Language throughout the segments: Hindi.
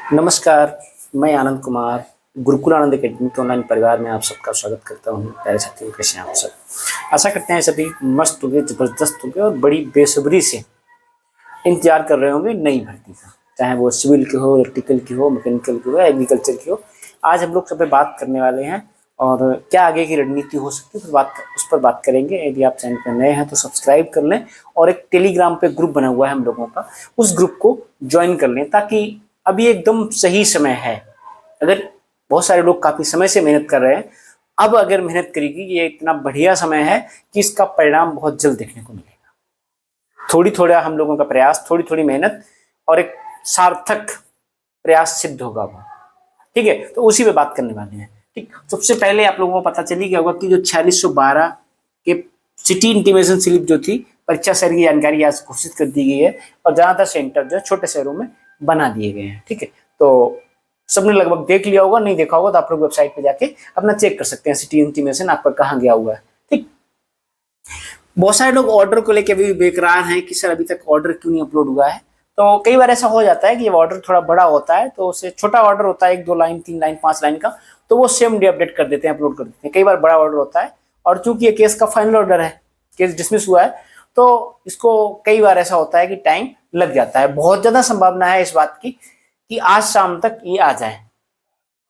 नमस्कार, मैं आनंद कुमार गुरुकुल आनंद अकेडमी के ऑनलाइन परिवार में आप सबका स्वागत करता हूँ। प्यारे साथियों, कैसे हैं आप सब? आशा करते हैं सभी मस्त होंगे, जबरदस्त होंगे और बड़ी बेसब्री से इंतजार कर रहे होंगे नई भर्ती का, चाहे वो सिविल की हो, इलेक्ट्रिकल की हो, मैकेनिकल की हो, एग्रीकल्चर की हो। आज हम लोग सब पे बात करने वाले हैं और क्या आगे की रणनीति हो सकती है उस पर बात करेंगे। यदि आप चैनल पर नए हैं तो सब्सक्राइब कर लें और एक टेलीग्राम पे ग्रुप बना हुआ है हम लोगों का, उस ग्रुप को ज्वाइन कर लें, ताकि अभी एकदम सही समय है। अगर बहुत सारे लोग काफ़ी समय से मेहनत कर रहे हैं, अब अगर मेहनत करेगी, ये इतना बढ़िया समय है कि इसका परिणाम बहुत जल्द देखने को मिलेगा। थोड़ी थोड़ा हम लोगों का प्रयास, थोड़ी थोड़ी मेहनत और एक सार्थक प्रयास सिद्ध होगा वो। ठीक है, तो उसी पे बात करने वाले हैं। ठीक, सबसे पहले आप लोगों को पता चली गया होगा कि जो 4612 के सिटी इंटीमेशन स्लिप जो थी, परीक्षा शहर की जानकारी आज घोषित कर दी गई है और ज़्यादातर सेंटर जो है छोटे शहरों में बना दिए गए हैं। ठीक है, तो सबने लगभग देख लिया होगा, नहीं देखा होगा तो आप लोग वेबसाइट पे जाके अपना चेक कर सकते हैं सिटी इंटीमेशन आप पर कहाँ गया हुआ है। ठीक, बहुत सारे लोग ऑर्डर को लेकर अभी बेकरार हैं कि सर अभी तक ऑर्डर क्यों नहीं अपलोड हुआ है। तो कई बार ऐसा हो जाता है कि ऑर्डर थोड़ा बड़ा होता है, तो उससे छोटा ऑर्डर होता है 1-2 लाइन, 3 लाइन, 5 लाइन का, तो वो सेम डे अपडेट कर देते हैं, अपलोड कर देते हैं। कई बार बड़ा ऑर्डर होता है और चूंकि ये केस का फाइनल ऑर्डर है, केस डिसमिस हुआ है, तो इसको कई बार ऐसा होता है कि टाइम लग जाता है। बहुत ज्यादा संभावना है इस बात की कि आज शाम तक ये आ जाए।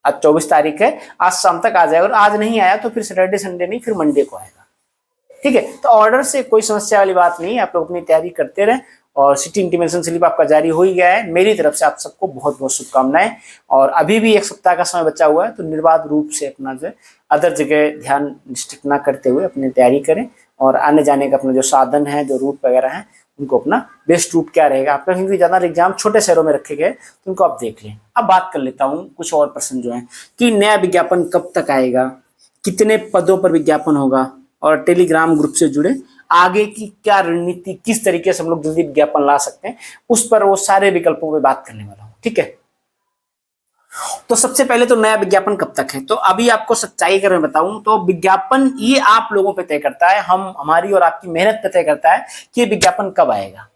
आज 24 तारीख है, आज शाम तक आ जाए, और आज नहीं आया तो फिर सैटरडे संडे नहीं, फिर मंडे को आएगा। ठीक है, तो ऑर्डर से कोई समस्या वाली बात नहीं है, आप लोग अपनी तैयारी करते रहें। और सिटी इंटीमेशन स्लिप आपका जारी हो ही गया है। मेरी तरफ से आप सबको बहुत बहुत शुभकामनाएं। और अभी भी 1 सप्ताह का समय बचा हुआ है, तो निर्बाध रूप से अपना जो अदर जगह ध्यान डिस्ट्रिक्ट ना करते हुए अपनी तैयारी करें और आने जाने का अपना जो साधन है, जो रूट वगैरह है, उनको अपना बेस्ट रूट क्या रहेगा आपका, क्योंकि ज़्यादा एग्जाम छोटे शहरों में रखे गए तो उनको आप देख लें। अब बात कर लेता हूँ कुछ और प्रश्न जो है कि नया विज्ञापन कब तक आएगा, कितने पदों पर विज्ञापन होगा, और टेलीग्राम ग्रुप से जुड़े आगे की क्या रणनीति, किस तरीके से हम लोग जल्दी विज्ञापन ला सकते हैं, उस पर वो सारे विकल्पों पे बात करने वाला हूँ। ठीक है, तो सबसे पहले तो नया विज्ञापन कब तक है। तो अभी आपको सच्चाई अगर मैं बताऊं तो विज्ञापन ये आप लोगों पे तय करता है, हमारी और आपकी मेहनत पे तय करता है कि ये विज्ञापन कब आएगा।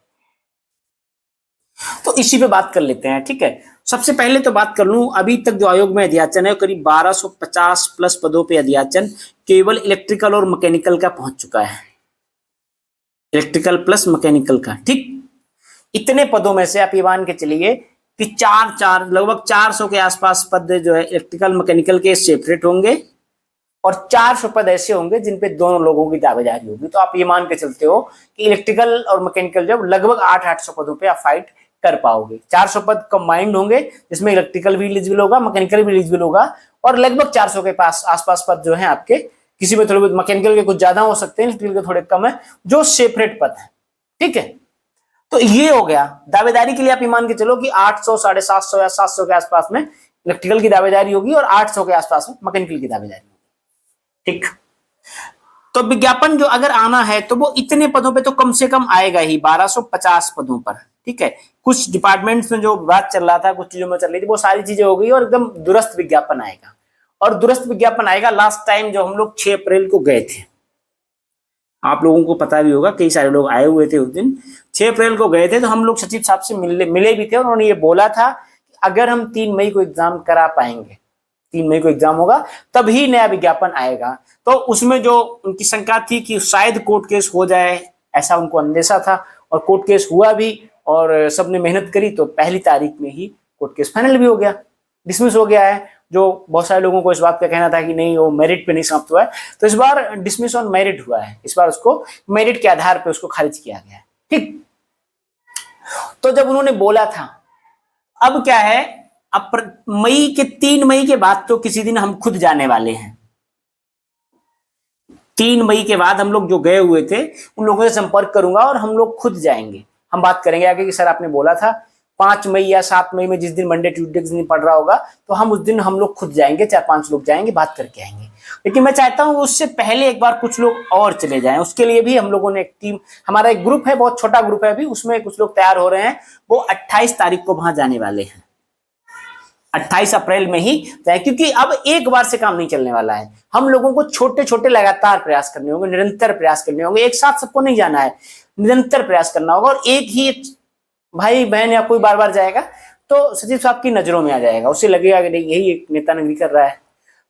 तो इसी पे बात कर लेते हैं। ठीक है, सबसे पहले तो बात कर लूं, अभी तक जो आयोग में अध्याचन है करीब 1250 प्लस पदों पे अध्याचन केवल इलेक्ट्रिकल और मैकेनिकल का पहुंच चुका है। इलेक्ट्रिकल प्लस मैकेनिकल का। ठीक, इतने पदों में से आप ये मान के चलिए कि लगभग 400 के आसपास पद जो है इलेक्ट्रिकल मैकेनिकल के सेपरेट होंगे और 400 पद ऐसे होंगे जिन पे दोनों लोगों की दावेदारी होगी। तो आप ये मान के चलते हो कि इलेक्ट्रिकल और मैकेनिकल जब लगभग 800 पदों पे आप फाइट कर पाओगे। 400 पद कंबाइंड होंगे जिसमें इलेक्ट्रिकल भी एलिजिबल होगा, मैकेनिकल भी एलिजिबल होगा, और लगभग 400 के पास आसपास पद जो है आपके, किसी में थोड़े बहुत मैकेनिकल के कुछ ज्यादा हो सकते हैं, इलेक्ट्रिकल के थोड़े कम है, जो सेपरेट पद है। ठीक है, तो ये हो गया दावेदारी के लिए। आप मान के चलो कि 800, 750 या 700 के आसपास में इलेक्ट्रिकल की दावेदारी होगी और 800 के आसपास में मैकेनिकल की दावेदारी होगी। ठीक, तो विज्ञापन जो अगर आना है तो वो इतने पदों पे तो कम से कम आएगा ही, 1250 पदों पर। ठीक है, कुछ डिपार्टमेंट्स में जो बात चल रहा था, कुछ चीजों में चल रही थी, वो सारी चीजें हो गई और एकदम दुरुस्त विज्ञापन आएगा। और दुरुस्त विज्ञापन आएगा लास्ट टाइम जो हम लोग 6 अप्रैल को गए थे, आप लोगों को पता भी होगा, कई सारे लोग आए हुए थे उस दिन। 6 अप्रैल को गए थे तो हम लोग सचिव साहब से मिले भी थे, और उन्होंने ये बोला था कि अगर हम 3 मई को एग्जाम करा पाएंगे, 3 मई को एग्जाम होगा तभी नया विज्ञापन आएगा। तो उसमें जो उनकी शंका थी कि शायद कोर्ट केस हो जाए, ऐसा उनको अंदेशा था, और कोर्ट केस हुआ भी और सबने मेहनत करी, तो पहली तारीख में ही कोर्ट केस फाइनल भी हो गया, डिसमिस हो गया है। जो बहुत सारे लोगों को इस बात का कहना था कि नहीं वो मेरिट पे नहीं समाप्त हुआ है, तो इस बार डिसमिस ऑन मेरिट हुआ है। इस बार उसको मेरिट के आधार पे उसको खारिज किया गया है। ठीक, तो जब उन्होंने बोला था, अब क्या है, अब मई के 3 मई के बाद तो किसी दिन हम खुद जाने वाले हैं। 3 मई के बाद हम लोग जो गए हुए थे उन लोगों से संपर्क करूंगा और हम लोग खुद जाएंगे। हम बात करेंगे आगे कि सर आपने बोला था 5 मई या 7 मई में, जिस दिन मंडे ट्यूसडे के दिन पड़ रहा होगा, तो हम उस दिन हम लोग खुद जाएंगे, 4-5 लोग जाएंगे, बात करके आएंगे। लेकिन मैं चाहता हूं उससे पहले एक बार कुछ लोग और चले जाएं। उसके लिए भी हम लोगों ने एक टीम, हमारा एक ग्रुप है, बहुत छोटा ग्रुप है अभी, उसमें कुछ लोग तैयार हो रहे हैं। वो 28 तारीख को वहां जाने वाले हैं, 28 अप्रैल में ही जाए, क्योंकि अब एक बार से काम नहीं चलने वाला है। हम लोगों को छोटे छोटे लगातार प्रयास करने होंगे, निरंतर प्रयास करने होंगे, एक साथ सबको नहीं जाना है, निरंतर प्रयास करना होगा। और एक ही भाई बहन या कोई बार बार जाएगा तो सचिव साहब की नजरों में आ जाएगा, उसे लगेगा कि नहीं यही एक नेता नगरी कर रहा है।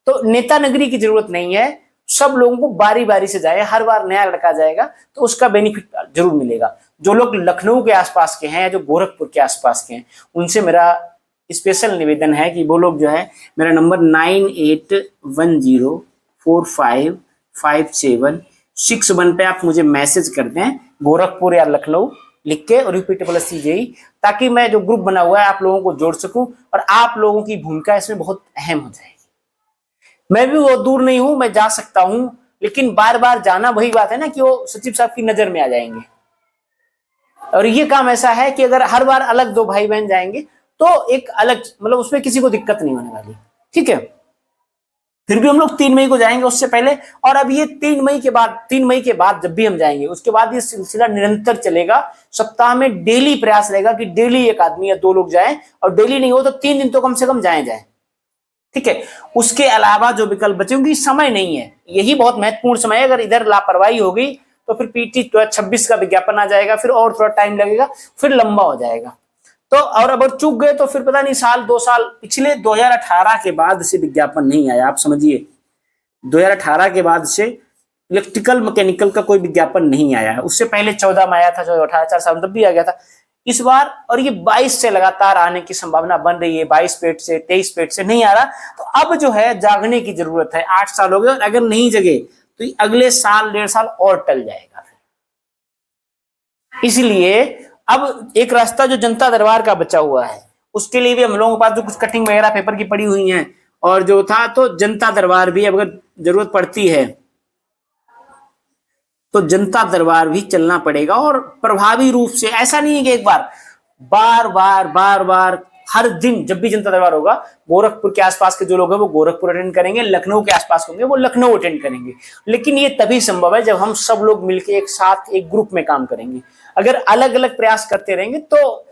तो नेता नगरी की जरूरत नहीं है, सब लोगों को बारी बारी से जाए, हर बार नया लड़का जाएगा तो उसका बेनिफिट जरूर मिलेगा। जो लोग लखनऊ के आसपास के हैं या जो गोरखपुर के आसपास के हैं, उनसे मेरा स्पेशल निवेदन है कि वो लोग जो है मेरा नंबर 9810455761 पे आप मुझे मैसेज कर दें, गोरखपुर या लखनऊ लिख के, और UP JEE, ताकि मैं जो ग्रुप बना हुआ है आप लोगों को जोड़ सकूं और आप लोगों की भूमिका इसमें बहुत अहम हो जाएगी। मैं भी वो दूर नहीं हूं, मैं जा सकता हूं, लेकिन बार बार जाना वही बात है ना कि वो सचिव साहब की नजर में आ जाएंगे। और ये काम ऐसा है कि अगर हर बार अलग दो भाई बहन जाएंगे तो एक अलग, मतलब उसमें किसी को दिक्कत नहीं होने वाली, ठीक है। फिर भी हम लोग 3 मई को जाएंगे उससे पहले, और अब ये 3 मई के बाद जब भी हम जाएंगे उसके बाद ये सिलसिला निरंतर चलेगा। सप्ताह में डेली प्रयास रहेगा कि डेली एक आदमी या 2 लोग जाएं, और डेली नहीं हो तो 3 दिन तो कम से कम जाएं, ठीक है। उसके अलावा जो विकल्प बचे, क्योंकि समय नहीं है, यही बहुत महत्वपूर्ण समय है। अगर इधर लापरवाही हो गई तो फिर PT 26 का विज्ञापन आ जाएगा, फिर और थोड़ा टाइम लगेगा, फिर लंबा हो जाएगा। तो और अगर चूक गए तो फिर पता नहीं साल 2 साल, पिछले 2018 के बाद से विज्ञापन नहीं आया, आप समझिए 2018 के बाद से इलेक्ट्रिकल मैकेनिकल का कोई विज्ञापन नहीं आया है। उससे पहले 14 में आया था, 18 4 साल तब भी आ गया था इस बार, और ये 22 से लगातार आने की संभावना बन रही है, 22 पेट से 23 पेट से नहीं आ रहा। तो अब जो है जागने की जरूरत है, 8 साल हो गए, और अगर नहीं जगे तो अगले साल 1.5 साल और टल जाएगा। इसलिए अब एक रास्ता जो जनता दरबार का बचा हुआ है, उसके लिए भी हम लोगों के पास जो कुछ कटिंग वगैरह पेपर की पड़ी हुई हैं, और जो था तो जनता दरबार भी अगर जरूरत पड़ती है तो जनता दरबार भी चलना पड़ेगा, और प्रभावी रूप से। ऐसा नहीं है कि एक बार बार हर दिन जब भी जनता दरबार होगा, गोरखपुर के आसपास के जो लोग हैं वो गोरखपुर अटेंड करेंगे, लखनऊ के आसपास होंगे वो लखनऊ अटेंड करेंगे। लेकिन ये तभी संभव है जब हम सब लोग मिलकर एक साथ एक ग्रुप में काम करेंगे। अगर अलग अलग प्रयास करते रहेंगे तो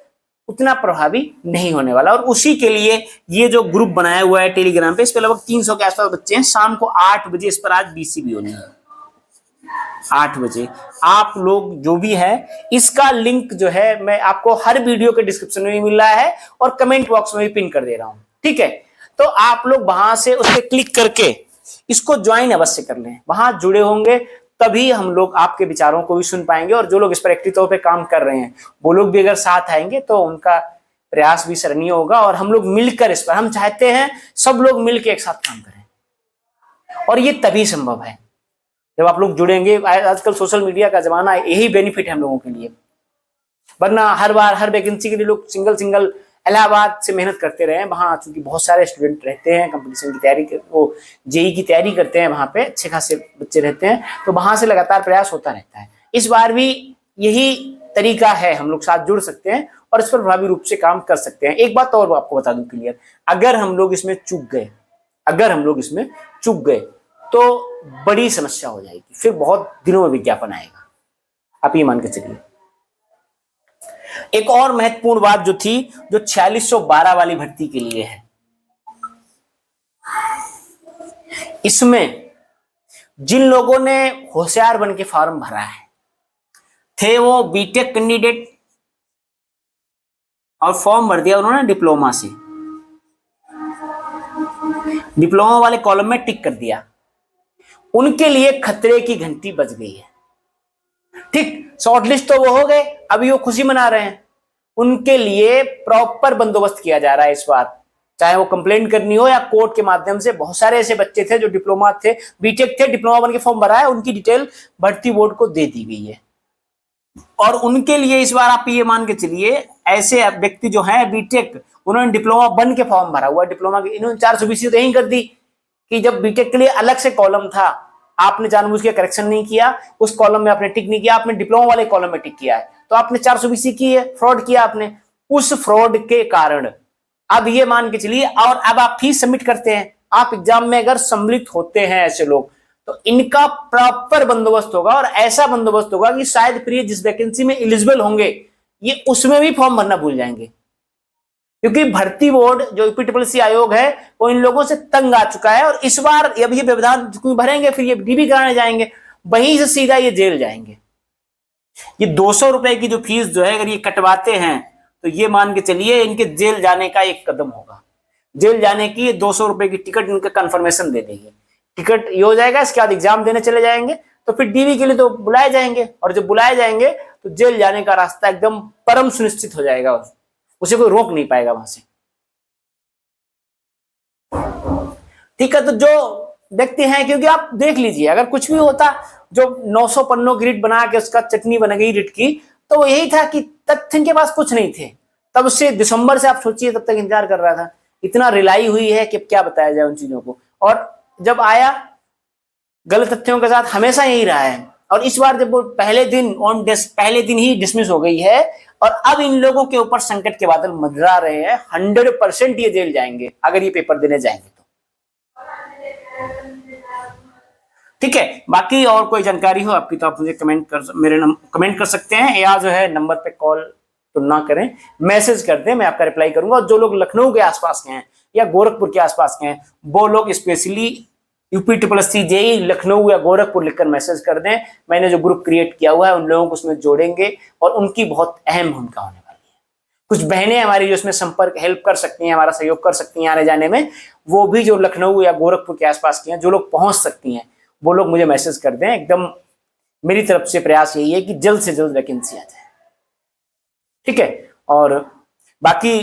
उतना प्रभावी नहीं होने वाला। और उसी के लिए ये जो ग्रुप बनाया हुआ है टेलीग्राम पे, इस पे लगभग 300 के आसपास बच्चे हैं। शाम को 8 बजे इस पर आज BCB होनी है, 8 बजे। आप लोग जो भी है, इसका लिंक जो है मैं आपको हर वीडियो के डिस्क्रिप्शन में भी मिल रहा है और कमेंट बॉक्स में भी पिन कर दे रहा हूं, ठीक है। तो आप लोग वहां से उस पर क्लिक करके इसको ज्वाइन अवश्य कर लें, वहां जुड़े होंगे तभी हम लोग आपके विचारों को भी सुन पाएंगे। और जो लोग इस पर एक्टिव तौर पे काम कर रहे हैं वो लोग भी अगर साथ आएंगे तो उनका प्रयास भी सराहनीय होगा, और हम लोग मिलकर इस पर, हम चाहते हैं सब लोग मिलकर एक साथ काम करें, और ये तभी संभव है जब आप लोग जुड़ेंगे। आजकल सोशल मीडिया का जमाना है, यही बेनिफिट है हम लोगों के लिए। वरना हर बार हर वैकेंसी के लिए लोग सिंगल इलाहाबाद से मेहनत करते रहे। वहां चूंकि बहुत सारे स्टूडेंट रहते हैं, कंपटीशन की तैयारी, वो JEE की तैयारी करते हैं, वहां पे अच्छे खासे बच्चे रहते हैं, तो वहां से लगातार प्रयास होता रहता है। इस बार भी यही तरीका है, हम लोग साथ जुड़ सकते हैं और इस पर प्रभावी रूप से काम कर सकते हैं। एक बात और आपको बता दूं क्लियर, अगर हम लोग इसमें चूक गए तो बड़ी समस्या हो जाएगी, फिर बहुत दिनों में विज्ञापन आएगा, आप ये मान के चलिए। एक और महत्वपूर्ण बात जो थी, जो 4612 वाली भर्ती के लिए है, इसमें जिन लोगों ने होशियार बन के फॉर्म भरा है, थे वो बीटेक कैंडिडेट और फॉर्म भर दिया उन्होंने डिप्लोमा से, डिप्लोमा वाले कॉलम में टिक कर दिया, उनके लिए खतरे की घंटी बज गई है। ठीक, शॉर्टलिस्ट तो वो हो गए, अभी वो खुशी मना रहे हैं। उनके लिए प्रॉपर बंदोबस्त किया जा रहा है इस बार, चाहे वो कंप्लेंट करनी हो या कोर्ट के माध्यम से। बहुत सारे ऐसे बच्चे थे जो डिप्लोमा थे, बीटेक थे, डिप्लोमा बन के फॉर्म भरा है, उनकी डिटेल भर्ती बोर्ड को दे दी गई है। और उनके लिए इस बार आप ये मान के चलिए, ऐसे व्यक्ति जो है बीटेक, उन्होंने डिप्लोमा बन के फॉर्म भरा हुआ, डिप्लोमा के, इन्होंने 420 तो यही कर दी कि जब बीटेक के लिए अलग से कॉलम था, आपने जानबूझ के करेक्शन नहीं किया, उस कॉलम में आपने टिक नहीं किया, आपने डिप्लोमा वाले कॉलम में टिक किया है, तो आपने 420 की है, फ्रॉड किया आपने। उस फ्रॉड के कारण अब ये मान के चलिए, और अब आप फीस सबमिट करते हैं, आप एग्जाम में अगर सम्मिलित होते हैं ऐसे लोग, तो इनका प्रॉपर बंदोबस्त होगा, और ऐसा बंदोबस्त होगा कि शायद फिर जिस वैकेंसी में एलिजिबल होंगे ये उसमें भी फॉर्म भरना भूल जाएंगे, क्योंकि भर्ती बोर्ड जो UPSSC आयोग है वो इन लोगों से तंग आ चुका है। और इस बार अब ये व्यवधान भरेंगे, फिर ये DB कराने जाएंगे, वहीं से सीधा ये जेल जाएंगे। ये 200 रुपए की जो फीस जो है, अगर ये कटवाते हैं तो ये मान के चलिए इनके जेल जाने का एक कदम होगा। जेल जाने की 200 रुपए की टिकट इनका कंफर्मेशन दे देगी। टिकट ये हो जाएगा, इसके बाद एग्जाम देने चले जाएंगे, तो फिर डीवी के लिए तो बुलाए जाएंगे, और जब बुलाए जाएंगे तो जेल जाने का रास्ता एकदम परम सुनिश्चित हो जाएगा, उसे कोई रोक नहीं पाएगा वहां से। ठीक है, तो जो व्यक्ति हैं, क्योंकि आप देख लीजिए अगर कुछ भी होता, जो 900 पन्नों की रिट बना के उसका चटनी बन गई रिट की, तो यही था कि तथ्य इनके पास कुछ नहीं थे। तब से दिसंबर से आप सोचिए तब तक इंतजार कर रहा था, इतना रिलाई हुई है कि क्या बताया जाए उन चीजों को। और जब आया गलत तथ्यों के साथ हमेशा यही रहा है, और इस बार जब वो पहले दिन ही डिसमिस हो गई है, और अब इन लोगों के ऊपर संकट के बादल मंडरा रहे हैं। 100% ये जेल जाएंगे अगर ये पेपर देने जाएंगे तो। ठीक है, बाकी और कोई जानकारी हो आपकी तो आप मुझे कमेंट कर सकते हैं, या जो है नंबर पे कॉल तो ना करें, मैसेज कर दें, मैं आपका रिप्लाई करूंगा। और जो लोग लखनऊ के आसपास के हैं या गोरखपुर के आसपास के हैं, वो लोग स्पेशली UP जेई लखनऊ या गोरखपुर लिखकर मैसेज कर दें। मैंने जो ग्रुप क्रिएट किया हुआ है उन लोगों को उसमें जोड़ेंगे, और उनकी बहुत अहम भूमिका होने वाली है। कुछ बहनें हमारी जो इसमें संपर्क हेल्प कर सकती हैं, हमारा सहयोग कर सकती हैं आने जाने में, वो भी जो लखनऊ या गोरखपुर के आसपास की हैं, जो लोग पहुंच सकती हैं, वो लोग मुझे मैसेज कर दें। एकदम मेरी तरफ से प्रयास यही है कि जल्द से जल्द वैकेंसी आ जाए। ठीक है, और बाकी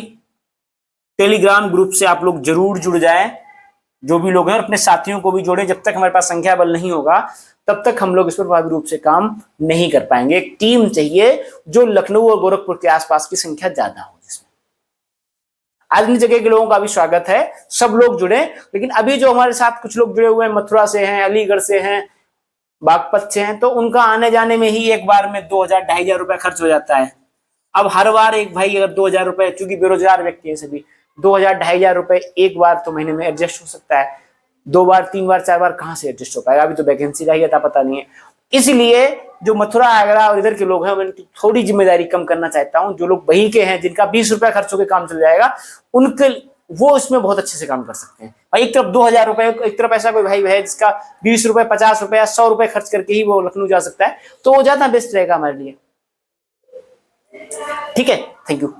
टेलीग्राम ग्रुप से आप लोग जरूर जुड़ जाएं, जो भी लोग हैं, और अपने साथियों को भी जोड़ें। जब तक हमारे पास संख्या बल नहीं होगा तब तक हम लोग इस पर प्रभावी रूप से काम नहीं कर पाएंगे। एक टीम चाहिए जो लखनऊ और गोरखपुर के आसपास की संख्या ज्यादा हो, जिसमें आदमी जगह के लोगों का भी स्वागत है, सब लोग जुड़े। लेकिन अभी जो हमारे साथ कुछ लोग जुड़े हुए हैं, मथुरा से हैं, अलीगढ़ से हैं, बागपत से हैं, तो उनका आने जाने में ही एक बार में 2,000-2,500 रुपए खर्च हो जाता है। अब हर बार एक भाई अगर 2,000 रुपए, चूंकि बेरोजगार व्यक्ति है सभी, 2,000-2,500 रुपए एक बार तो महीने में एडजस्ट हो सकता है, 2 बार 3 बार 4 बार कहां से एडजस्ट हो पाएगा। अभी तो वैकेंसी का ही अता पता नहीं है। इसलिए जो मथुरा, आगरा और इधर के लोग हैं, मैं उनकी थोड़ी जिम्मेदारी कम करना चाहता हूं। जो लोग वहीं के हैं, जिनका 20 रुपए खर्च होकर काम चल जाएगा, उनके वो इसमें बहुत अच्छे से काम कर सकते हैं। और एक तरफ 2,000 रुपए, एक तरफ ऐसा कोई भाई है जिसका 20 रुपए, 50 रुपए या 100 रुपए खर्च करके ही वो लखनऊ जा सकता है, तो वो ज्यादा बेस्ट रहेगा हमारे लिए। ठीक है, थैंक यू।